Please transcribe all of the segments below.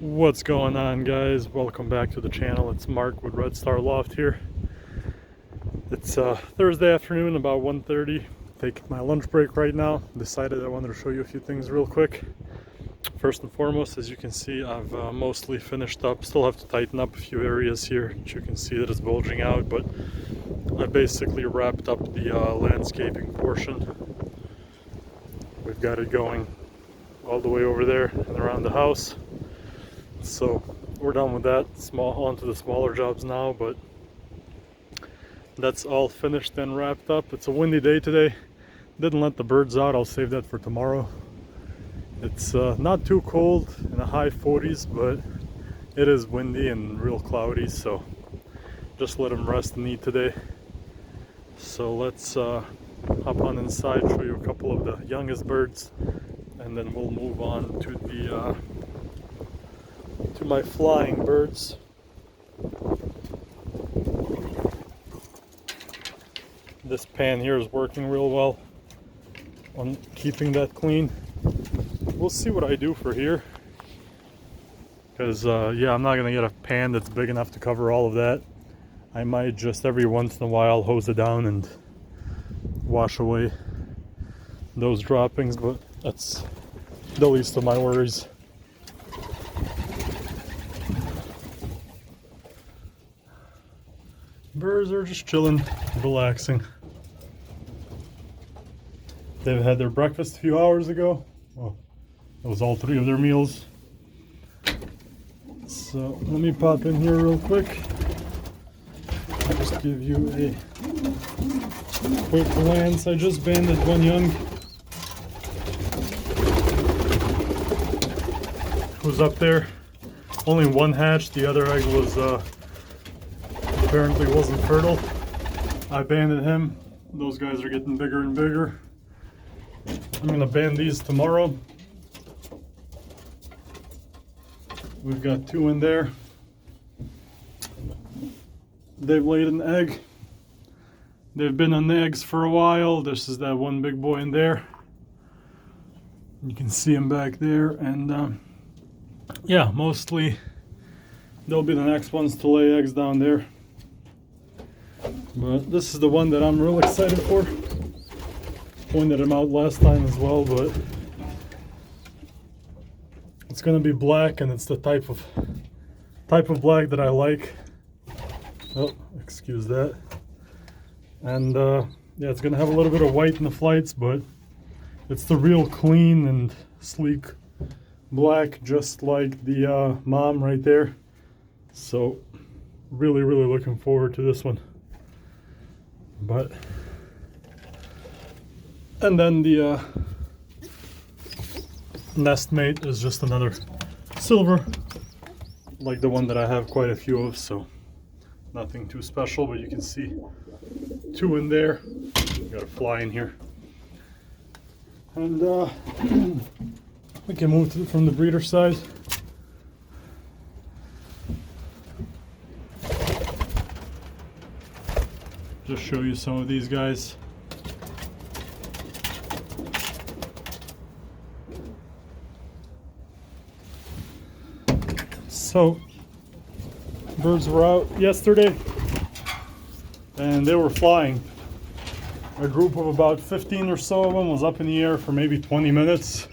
What's going on, guys? Welcome back to the channel. It's Mark with Red Star Loft here. It's Thursday afternoon, about 1:30. Taking my lunch break right now. Decided I wanted to show you a few things real quick. First and foremost, as you can see, I've mostly finished up. Still have to tighten up a few areas here. As you can see that it's bulging out, but I basically wrapped up the landscaping portion. We've got it going all the way over there and around the house. So we're done with that. On to the smaller jobs now, but that's all finished and wrapped up. It's a windy day today. Didn't let the birds out. I'll save that for tomorrow. It's not too cold, in the high 40s, but it is windy and real cloudy, so just let them rest and eat today. So let's hop on inside, show you a couple of the youngest birds, and then we'll move on to the to my flying birds. This pan here is working real well on keeping that clean. We'll see what I do for here, because yeah, I'm not gonna get a pan that's big enough to cover all of that. I might just every once in a while hose it down and wash away those droppings, but that's the least of my worries. Birds are just chilling, relaxing. They've had their breakfast a few hours ago. Well, that was all three of their meals. So let me pop in here real quick. I'll just give you a quick glance. I just banded one young who's up there. Only one hatched, the other egg was apparently wasn't fertile. I banded him. Those guys are getting bigger and bigger. I'm gonna band these tomorrow. We've got two in there. They've laid an egg. They've been on the eggs for a while. This is that one big boy in there. You can see him back there, and yeah, mostly they'll be the next ones to lay eggs down there. But this is the one that I'm real excited for. Pointed him out last time as well, but it's gonna be black, and it's the type of black that I like. Oh, excuse that. And yeah, it's gonna have a little bit of white in the flights, but it's the real clean and sleek black, just like the mom right there. So really looking forward to this one. But and then the nest mate is just another silver, like the one that I have quite a few of, so nothing too special, but you can see two in there. Got a fly in here. And we can move from the breeder side. Just show you some of these guys. So, birds were out yesterday and they were flying. A group of about 15 or so of them was up in the air for maybe 20 minutes,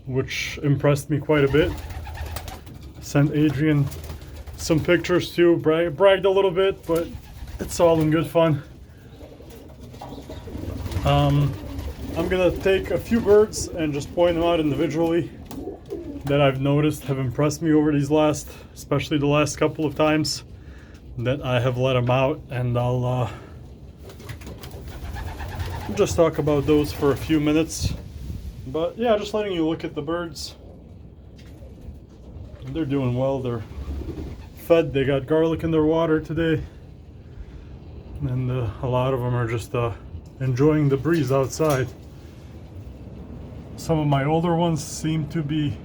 which impressed me quite a bit. Sent Adrian some pictures too, bragged a little bit, but it's all in good fun. I'm gonna take a few birds and just point them out individually that I've noticed have impressed me over these especially the last couple of times that I have let them out, and I'll just talk about those for a few minutes. But yeah, just letting you look at the birds. They're doing well. They're fed. They got garlic in their water today, and a lot of them are just enjoying the breeze outside. Some of my older ones seem to be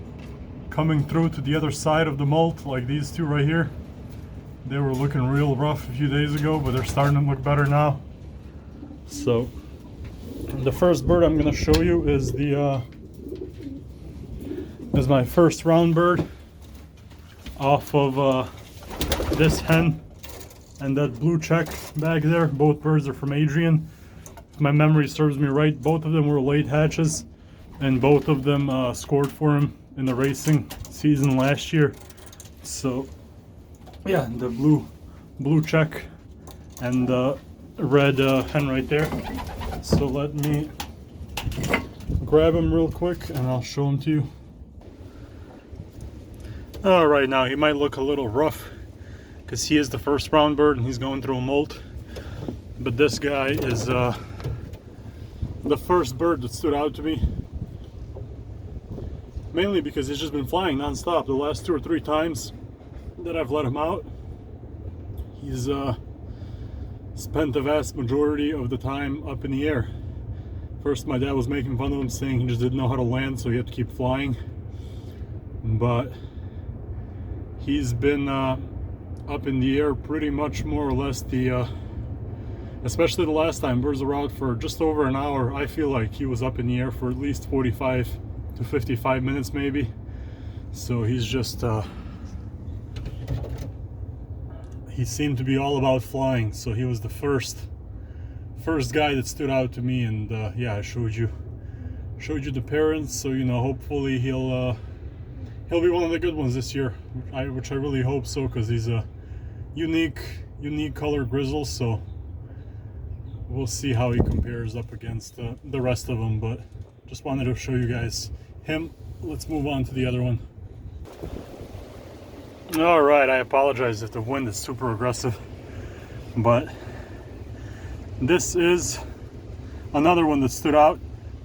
coming through to the other side of the molt, like these two right here. They were looking real rough a few days ago, but they're starting to look better now. So the first bird I'm going to show you is my first round bird. off of this hen and that blue check back there. Both birds are from Adrian. If my memory serves me right, both of them were late hatches, and both of them scored for him in the racing season last year. So yeah, the blue check and the red hen right there. So let me grab him real quick and I'll show him to you. All right, now he might look a little rough because he is the first brown bird and he's going through a molt, but this guy is the first bird that stood out to me, mainly because he's just been flying non-stop. The last 2 or 3 times that I've let him out, he's spent the vast majority of the time up in the air. First, my dad was making fun of him, saying he just didn't know how to land, so he had to keep flying. But he's been up in the air pretty much more or less especially the last time. Birds were out for just over an hour. I feel like he was up in the air for at least 45 to 55 minutes maybe. So he's just he seemed to be all about flying. So he was the first guy that stood out to me, and yeah, I showed you the parents, so you know, hopefully he'll be one of the good ones this year, which I really hope so, because he's a unique color grizzle. So we'll see how he compares up against the rest of them, but just wanted to show you guys him. Let's move on to the other one. All right, I apologize if the wind is super aggressive, but this is another one that stood out.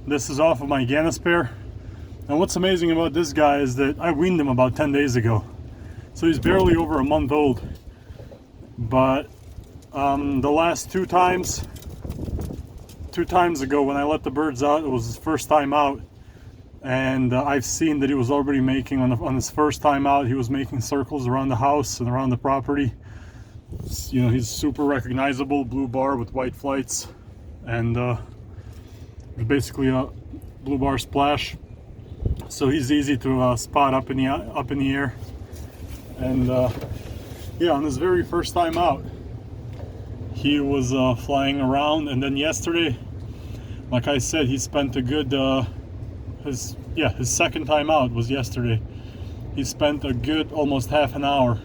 This is off of my Gannis pair. And what's amazing about this guy is that I weaned him about 10 days ago. So he's barely over a month old. But the last two times ago when I let the birds out, it was his first time out. And I've seen that he was already making, on his first time out, he was making circles around the house and around the property. You know, he's super recognizable, blue bar with white flights, and basically a blue bar splash. So he's easy to spot up in the air. And yeah, on his very first time out, he was flying around. And then yesterday, like I said, he spent a good his second time out was yesterday. He spent a good almost half an hour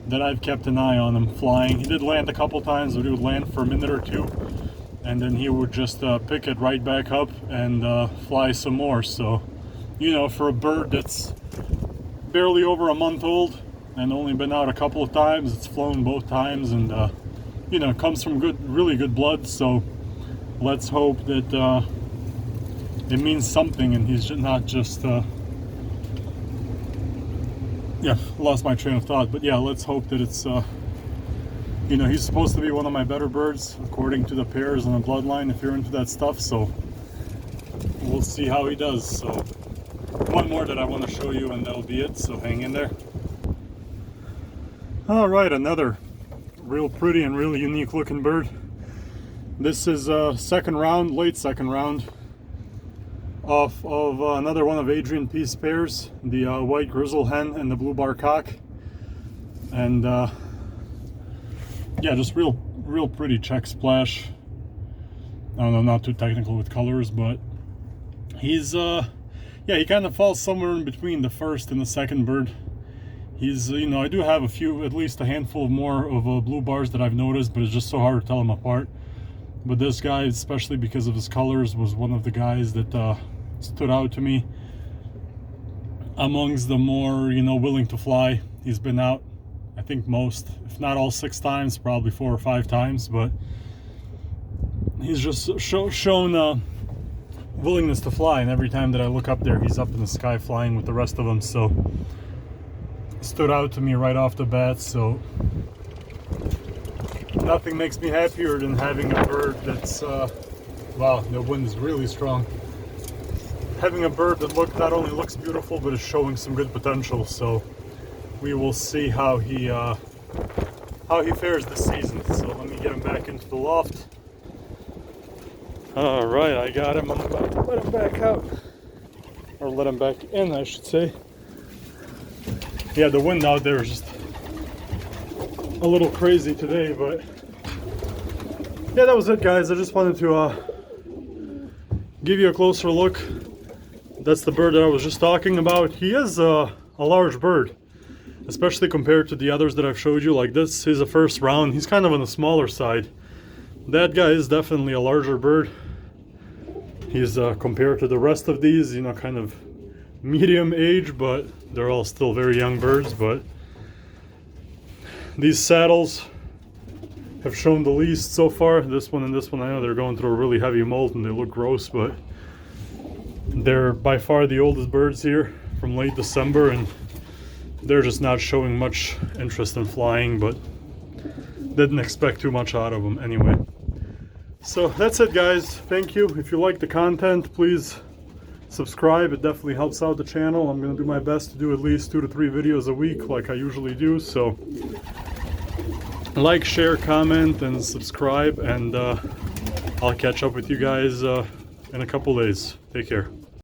that I've kept an eye on him flying. He did land a couple times, but he would land for a minute or two, and then he would just pick it right back up and fly some more. So, you know, for a bird that's barely over a month old and only been out a couple of times, it's flown both times, and you know, comes from really good blood. So let's hope that it means something and he's not just yeah, lost my train of thought. But yeah, let's hope that it's you know, he's supposed to be one of my better birds according to the pairs and the bloodline, if you're into that stuff. So we'll see how he does. So one more that I want to show you and that'll be it, so hang in there. All right, another real pretty and really unique looking bird. This is second round, late second round, off of another one of Adrian Peace pairs, the white grizzle hen and the blue bar cock. And yeah, just real pretty check splash. I don't know, not too technical with colors, but he's yeah, he kind of falls somewhere in between the first and the second bird. He's, you know, I do have at least a handful more of blue bars that I've noticed, but it's just so hard to tell them apart. But this guy, especially because of his colors, was one of the guys that stood out to me amongst the more, you know, willing to fly. He's been out, I think most, if not all 6 times, probably 4 or 5 times, but he's just shown willingness to fly, and every time that I look up there, he's up in the sky flying with the rest of them. So stood out to me right off the bat. So nothing makes me happier than having a bird that's wow, the wind is really strong. Having a bird that not only looks beautiful, but is showing some good potential. So we will see how he fares this season. So let me get him back into the loft. All right, I got him. I'm about to let him back out, or let him back in, I should say. Yeah, the wind out there is just a little crazy today, but yeah, that was it, guys. I just wanted to give you a closer look. That's the bird that I was just talking about. He is a large bird, especially compared to the others that I've showed you. Like this is a first round. He's kind of on the smaller side. That guy is definitely a larger bird. He's compared to the rest of these, you know, kind of medium age, but they're all still very young birds. But these saddles have shown the least so far. This one and this one, I know they're going through a really heavy molt and they look gross, but they're by far the oldest birds here from late December, and they're just not showing much interest in flying, but didn't expect too much out of them anyway. So that's it, guys. Thank you. If you like the content, please subscribe. It definitely helps out the channel. I'm going to do my best to do at least 2 to 3 videos a week like I usually do. So like, share, comment, and subscribe, and I'll catch up with you guys in a couple days. Take care.